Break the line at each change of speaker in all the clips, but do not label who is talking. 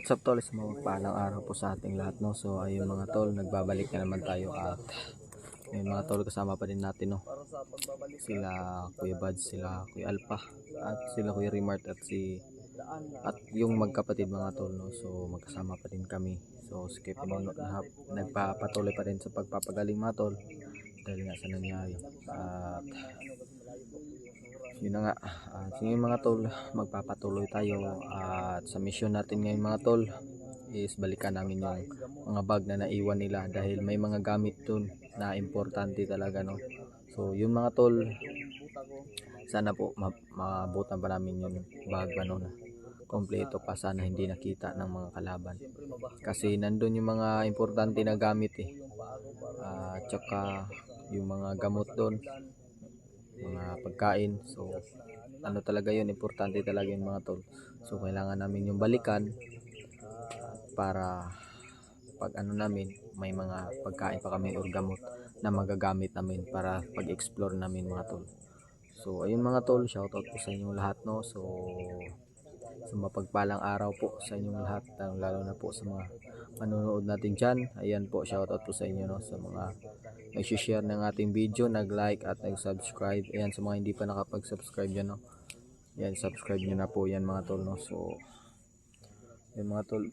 what's up tol, sa mga palang araw po sa ating lahat, no. So ayun mga tol, nagbabalik na naman tayo at ayun mga tol, kasama pa din natin, no, sila Kuya Buds, sila Kuya Alpha at sila Kuya Remart at yung magkapatid mga tol, no. So magkasama pa din kami. So skip Pinuno nagpapatuloy pa rin sa pagpapagaling mga tol dahil nga sa nangyari. At yun na nga, sige mga tol, magpapatuloy tayo at sa mission natin ngayon mga tol is balikan namin yung mga bag na naiwan nila dahil may mga gamit dun na importante talaga, no. So yun mga tol, sana po mabutan pa namin yung bag ano, na kompleto pa, sana hindi nakita ng mga kalaban kasi nandun yung mga importante na gamit at tsaka yung mga gamot doon, mga pagkain. So ano talaga yun, importante talaga yun mga tol. So kailangan namin yung balikan para pag ano namin, may mga pagkain pa kami or gamot na magagamit namin para pag-explore namin mga tol. So ayun mga tol, shoutout po sa inyong lahat, no. So sa mapagpalang araw po sa inyong lahat, lalo na po sa mga manonood natin dyan. Ayan po, shoutout po sa inyo, no, sa mga nag-share ng ating video, nag-like at nag-subscribe. Ayan, sa mga hindi pa nakapag-subscribe dyan, no, yan, subscribe nyo na po yan mga tol, no. So yan mga tol,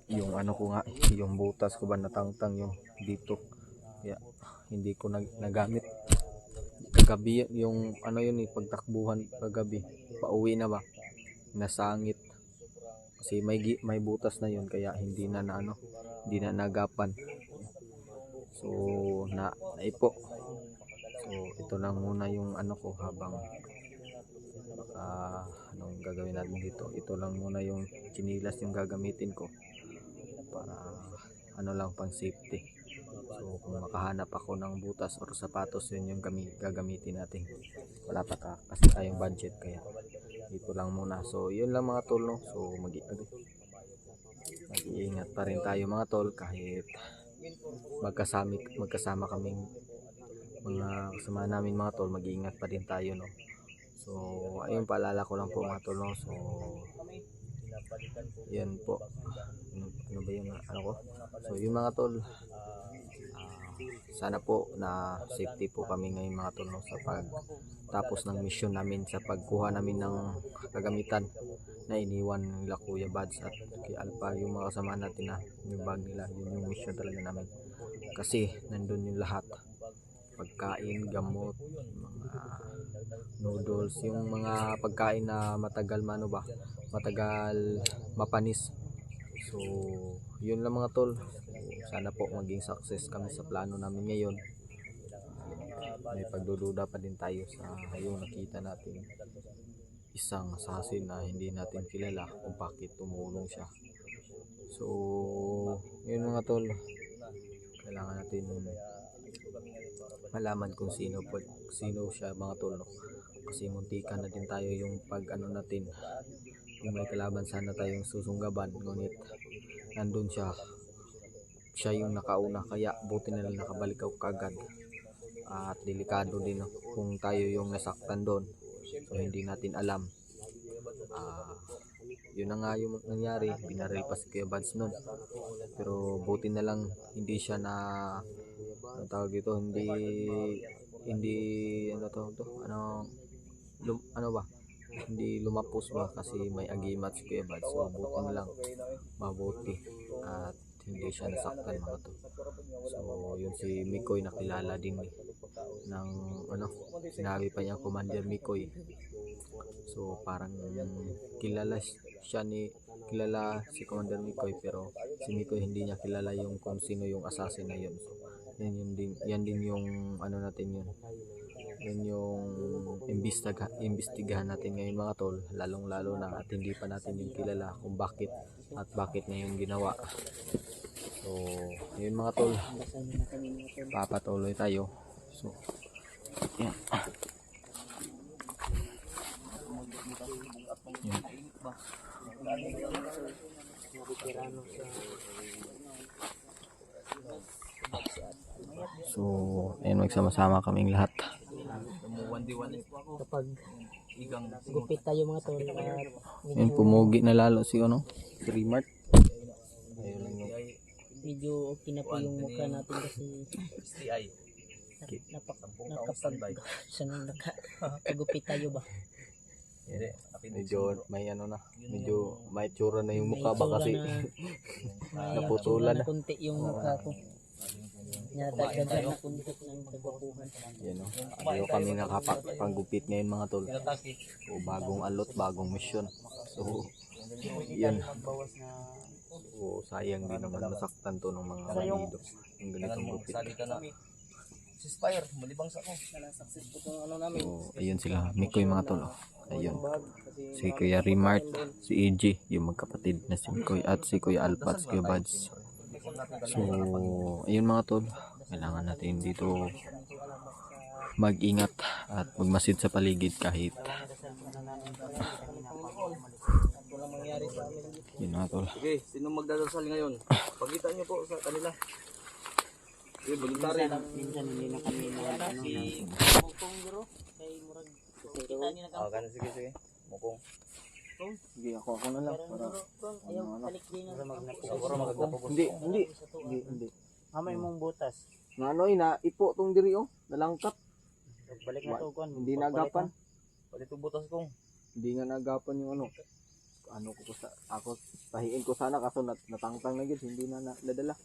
yung ano ko nga, yung butas ko ba natangtang yung dito, kaya hindi ko nagamit kagabi yung ano yun, pagtakbuhan kagabi, pauwi na ba, nasangit kasi may butas na yun, kaya hindi na hindi na nagapan. So naipo. So ito lang muna yung ano ko habang anong gagawin natin dito. Ito lang muna yung chinilas yung gagamitin ko para ano lang, pang safety. So kung makahanap ako ng butas or sapatos, yun yung gagamitin natin. Wala pa kasi tayong budget, kaya dito lang muna. So yun lang mga tol, no. So mag-iingat pa rin tayo mga tol, kahit magkasama kaming mga kasama namin mga tol, mag-iingat pa din tayo, no. So ayun, paalala ko lang po mga tol, no. So yan po, ano ba yung ano ko. So yung mga tol, sana po na safety po kami ngayon mga tol, no, sa pagtapos ng mission namin, sa pagkuha namin ng kagamitan na iniwan nila Kuya Buds at kay Alpha, yung mga kasama natin na yung bag nila. Yun yung mission talaga namin kasi nandun yung lahat, pagkain, gamot, mga noodles, yung mga pagkain na matagal matagal mapanis. So yun lang mga tol. Sana po maging success kami sa plano namin ngayon. May pagdududa pa din tayo sa yung nakita natin isang assassin na hindi natin kilala kung bakit tumulong siya. So yun mga tol, kailangan natin malaman kung sino siya mga tol, no? Kasi muntikan na din tayo yung pag ano natin, yung may kalaban sana tayong susunggaban, ngunit nandun siya yung nakauna, kaya buti na lang nakabalik ako kagad. At delikado din, no, kung tayo yung nasaktan doon, so hindi natin alam. Yun na nga yung nangyari, binaril pa si Kuya Buds nun, pero buti na lang hindi siya na ano tawag dito, hindi hindi lumapos ba, kasi may agimat si Kuya Buds. So buti na lang, mabuti at hindi siya nasaktan mga to. So yun si Mikoy, nakilala din ng sinabi pa niya Commander Mikoy. So parang kilala si Commander Mikoy, pero si Mikoy hindi niya kilala yung kung sino yung assassin na yun. So yan din yung ano natin yun. Yan yung imbestigahan natin ngayon mga tol, lalong lalo na at hindi pa natin yung kilala kung bakit niya yung ginawa. So yun mga tol, papatuloy tayo. So yan. So ayun, magsama-sama kaming lahat.
Kapag gupit tayo mga tol,
Yun, pumugi na lalo si Remart. Ayun lang yung
Medyo okay na po yung mukha natin kasi
STI.
nakapag sanang nakagupit tayo ba?
medyo may ano na, medyo may tsura na yung
May
mukha ba
itsura
kasi
na, may
naputulan
itsura
na.
kunti yung mukha ko. Nadagdagan na kunti ng kagwapuhan.
Yan o. Ayaw kami nakapanggupit ngayon mga tol. So, bagong alot, bagong mission. So, yan. So, sayang din naman masaktan to ng mga manido. Yung ganitong gupit.
Si Spire, malibang sa ako.
So, ayun sila. Mikoy mga tol. Ayun. Si Kuya Remart, si EG, yung magkapatid na si Mikoy, at si Kuya Alpat, si Kuya Buds. So, ayun mga tol. Kailangan natin dito mag-ingat at magmasid sa paligid kahit yun mga tol.
Okay, sino magdadasal ngayon? Pagkita niyo po sa kanila. Okay, volunteering.
Minsan hindi na kami si Mukong Guro kay Murag. Kita niyo na kami.
Kana sige. Mukong.
Sige, ako na lang. Para,
Ayaw, balik din
Siguro maganda po.
hindi.
Amay mong butas.
Nganoy na ipo tong diri oh, nalangkap.
Balik na to kon.
Hindi nagapan.
Palit yung butas kong.
Hindi nga nagapan yung ano ko sa ako pahiin ko sana kaso natangtang na gid, hindi na nadala.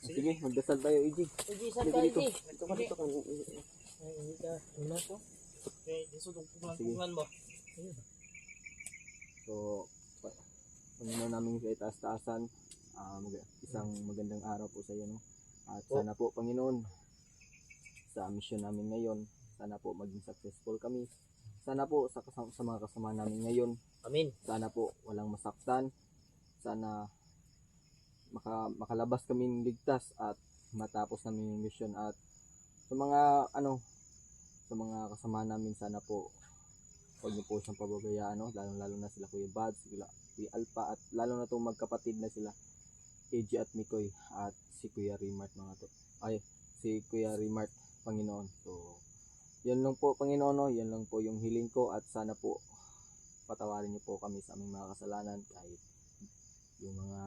Sige, magdasal tayo, EG.
Uji sa tayo.
Dito ka.
Ay, ka. Wala po. Okay, disudong punan mo.
So, Panginoon namin sa itaas-taasan, isang magandang araw po sa iyo, no? At sana po, Panginoon, sa mission namin ngayon, sana po maging successful kami. Sana po sa mga kasama namin ngayon,
Amin.
sana po walang masaktan. Sana makalabas kaming ligtas at matapos namin yung mission. At sa mga sa mga kasama namin, sana po huwag niyo po siyang pababayaan, no? Lalo na sila Kuya Buds, sila Kuya Alpha, at lalo na itong magkapatid na sila AJ at Mikoy, at si Kuya Remart si Kuya Remart, Panginoon. So yan lang po, Panginoon, no? Yan lang po yung hiling ko, at sana po patawarin niyo po kami sa aming mga kasalanan, kahit yung mga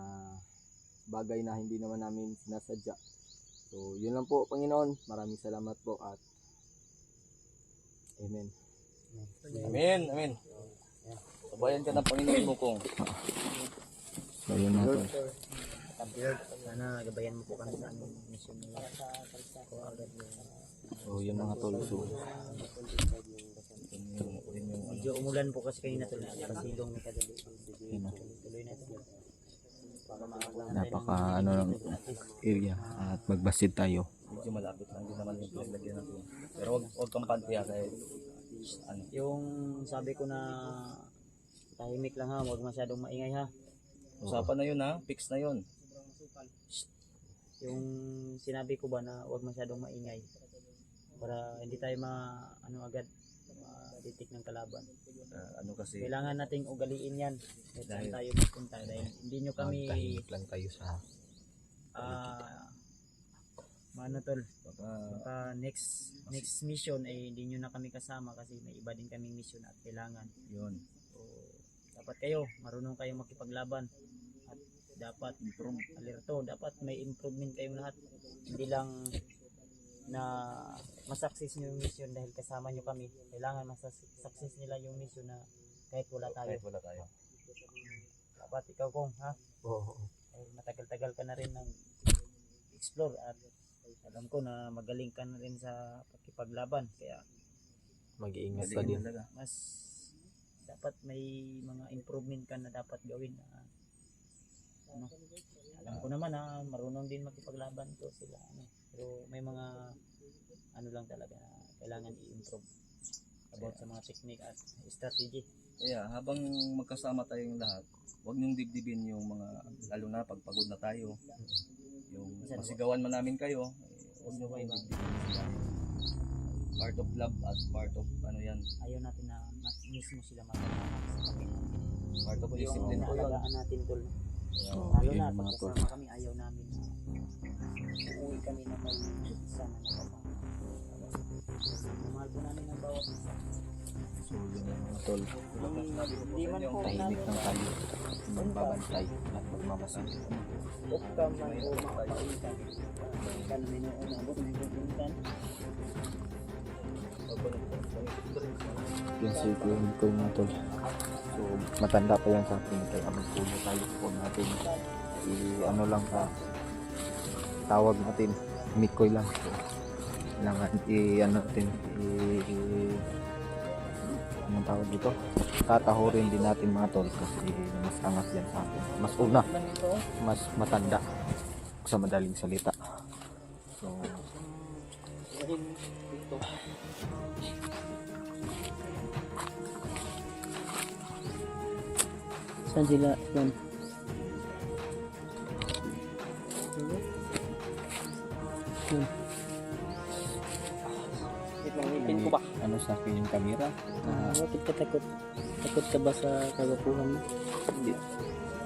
bagay na hindi naman namin sinasadya. So yun lang po, Panginoon. Maraming salamat po, at Amen.
Amen. Sabayan ka ng Panginoon mo kong.
So yun na to.
Sana gabayan mo po kami sa aming mission nila.
So yun mga tol. So
Medyo umulan po kasi kanina tol. Pasilong na kadali.
yun na.
Tuloy na ito.
Napaka ng area, at magbasid tayo.
Medyo malapit lang din naman yung pinaglagyan natin. Pero wag kang pantiya kahit
Yung sabi ko na tahimik lang ha, huwag masyadong maingay ha.
usapan na yun ha, fix na yun.
Yung sinabi ko ba na huwag masyadong maingay para hindi tayo agad ma-detect ng kalaban.
Kasi
Kailangan nating ugaliin yan kahit saan tayo magpunta dahil hindi nyo kami
Tahimik lang tayo sa
tol, baka next mission ay hindi nyo na kami kasama kasi may iba din kaming mission at kailangan
yun.
so, dapat kayo marunong kayong makipaglaban at dapat alerto, dapat may improvement kayong lahat, hindi lang na masakses nyo yung mission dahil kasama nyo kami, kailangan masakses nila yung mission na kahit wala tayo. Dapat ikaw kong matagal-tagal ka na rin ng explore at alam ko na magaling ka na rin sa pakipaglaban, kaya
mag-iingat ka din.
mas dapat may mga improvement ka na dapat gawin na alam ko naman na marunong din makipaglaban to sila pero may mga lang talaga na kailangan i-improve about sa mga technique at strategy.
Habang magkasama tayong lahat, huwag niyong dibdibin yung mga, lalo na pagpagod na tayo, yung masigawan man namin kayo, huwag niyo kayong dibdibin sila. Part of love at part of yan.
Ayaw natin na mismo sila matalamak sa Panginoon.
Part of discipline po yun.
Alagaan natin tol. Lalo na pagkasama kami, ayaw namin na uuwi kami na may isa na nakapang. Mahal po namin ang bawat isa.
So yun lang mga tol,
Di man po
tahimik lang tayo, magbabantay at magmamasid.
Ukta man o makapaitan. Kan minuon abot na yung
Yun si ko yung mga tol. So matanda pa yan sa atin, kaya magpulo tayo po natin. Ano lang ka, tawag natin, Mikoy lang. So, kailangan ano natin, anong tawag dito? Tatahurin din natin mga tol kasi mas angas yan sa atin. Mas una, mas matanda sa madaling salita. So,
saan sila yan? Ipangipin ko ba?
ano sa akin yung camera?
Bakit ka takot? Takot ka ba sa kagapuhan mo?
Hindi.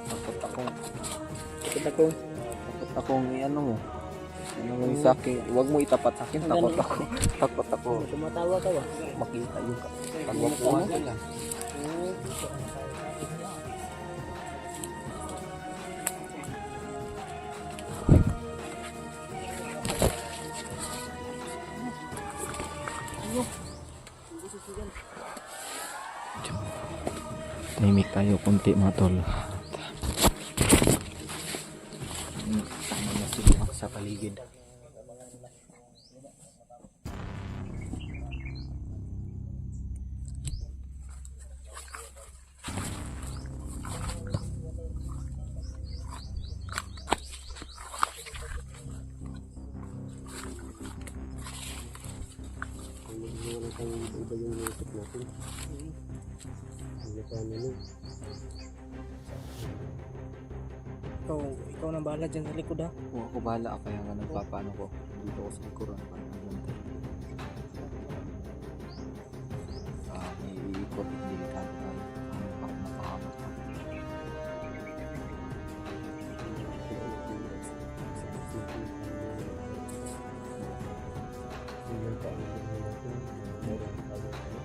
Takot ako.
Takot ako.
Takot akong ano mo. Ano mo yung sa akin? Huwag mo itapat sa akin. Takot ako. Takot ako.
Tumatawa ka ba?
Makita yung kagwapuhan nila. Tahimik tayo kunti mga tol. Tama na sila sa paligid.
Ikaw nang bahala dyan sa likod ha.
Kung ako bahala, kaya nga nagpapaano ko dito ko sa likuran. May iikot, delikado tayo. Parang nakahamak ka.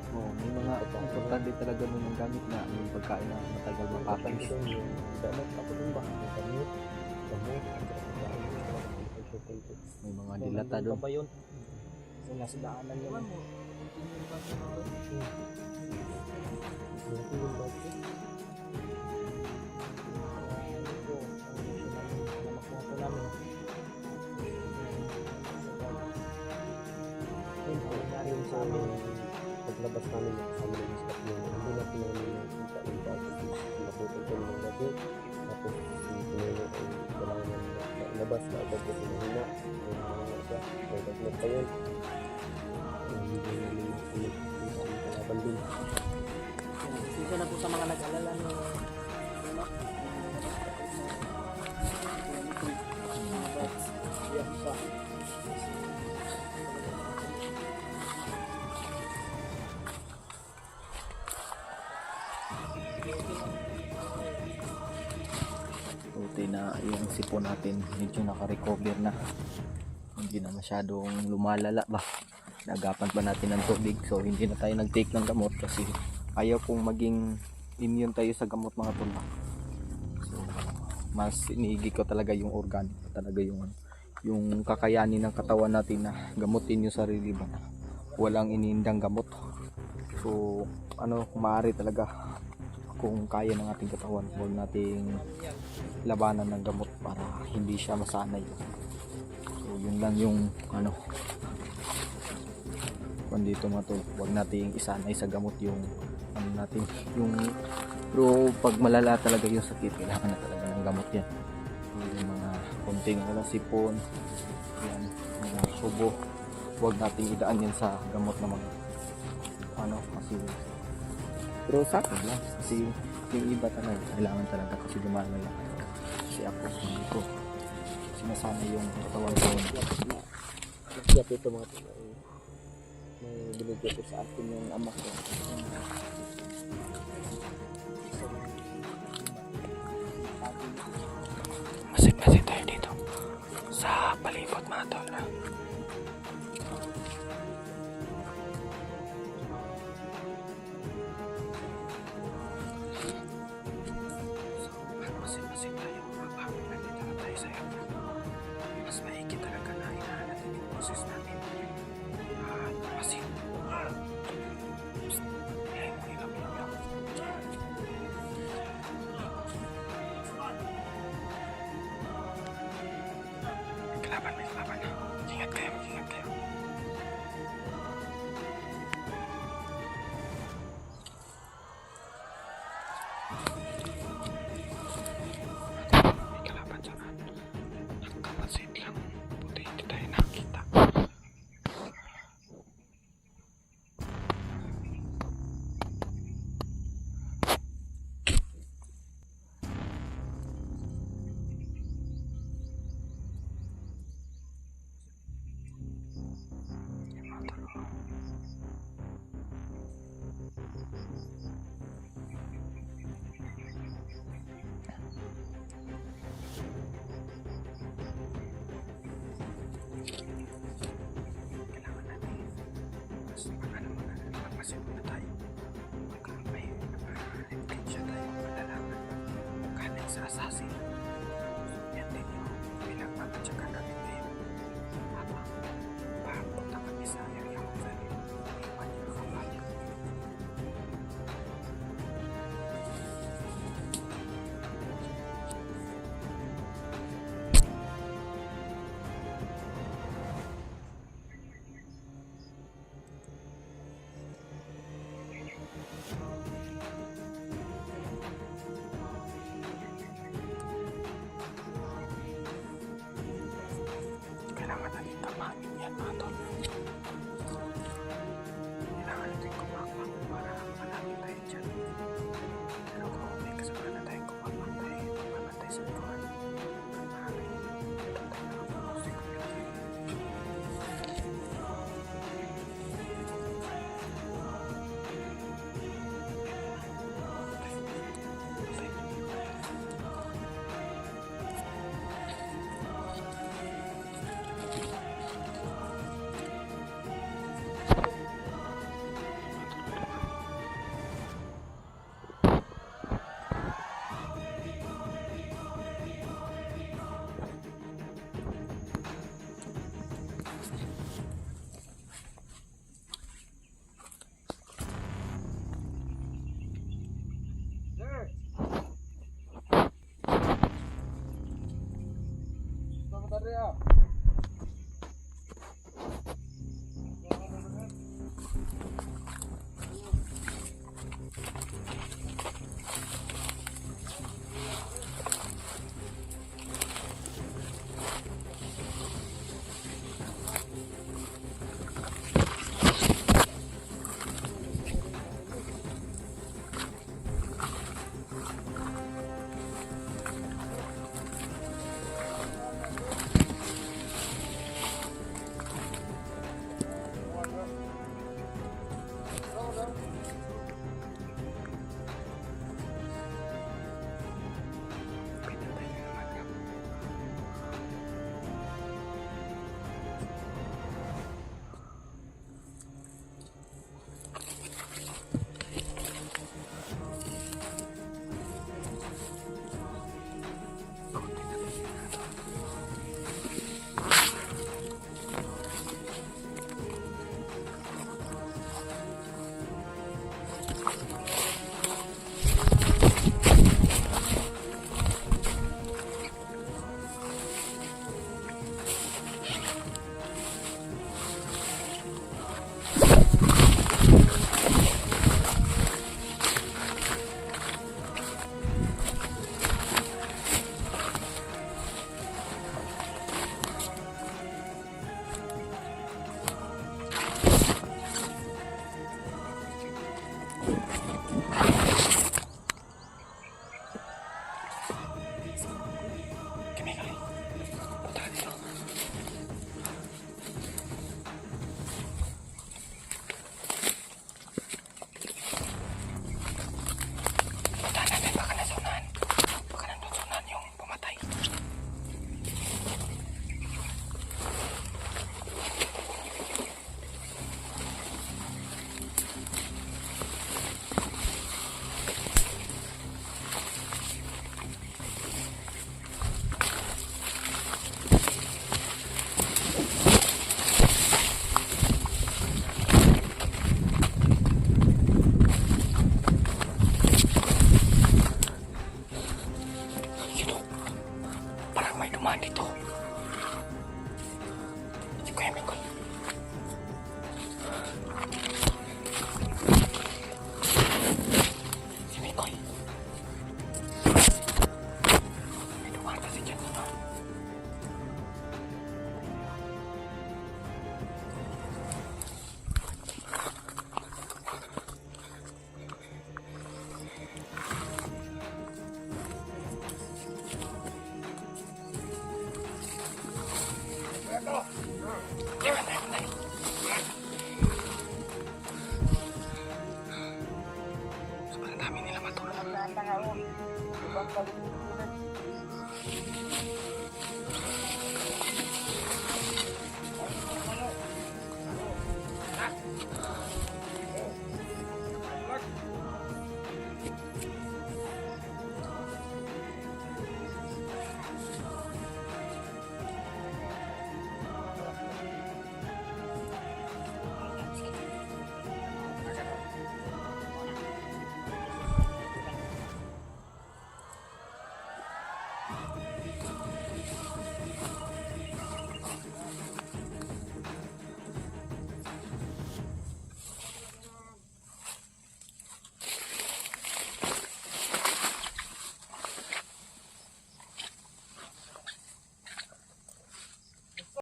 Oo, may mga importante talaga nun yung gamit na yung pagkain na matagal mapapais. May mga dilata doon.
ba yun? So, nasa daanan yun.
Paglabas namin kasama ng staff yung hindi na pinanong yung kainta kasi naputol ko ng gabi tapos si Pinelo ay kailangan ng labas na agad kasi mahina yung mga siya may daglag pa yun hindi namin masunod dito ang kalaban din.
Isa na po sa mga nag-alala no.
Buti na yung sipon natin medyo naka-recover na, hindi na masyadong lumalala ba. Nagapan pa natin ng tubig, so hindi na tayo nag-take ng gamot kasi ayaw kong maging immune tayo sa gamot mga tol. So mas iniigi ko talaga yung organic, talaga yung kakayanin ng katawan natin na gamutin yung sarili ba na walang inindang gamot. So kung maaari talaga, kung kaya ng ating katawan, huwag nating labanan ng gamot para hindi siya masanay. So yun lang yung kung dito mga tol, huwag nating isanay sa gamot yung natin yung, pero pag malala talaga yung sakit, kailangan na talaga ng gamot yan. Yung mga konting sipon yan, mga subo, huwag nating idaan yan sa gamot na mga kasi pero sa akin lang kasi yung iba talaga kailangan talaga kasi lumalala. Kasi ako hindi ko sinasana yung katawan ko.
Kaya ito mga may binigay ko sa akin yung ama ko.
Masin tayo dito sa palibot mga tol. masin-masin tayo habang nandito na tayo sa area. Mas maigi talaga na inahan natin yung boses natin. At masin. Psst. Eh, ilang. May kalaban. Ingat kayo. May kalaban dyan. Nagkapansin lang. Buti hindi tayo nakita. Kailangan natin mas magpasin muna tayo. Baka may siya tayo malalaman galing sa assassin. Yan din yung pinagpapatsakan natin din. Habang papunta kami sa area kung saan yung iwan yung kabayan. dumaan dito. Si Kuya Mikoy. Si Mikoy. May dumaan kasi dyan. Sobrang dami nila matulog.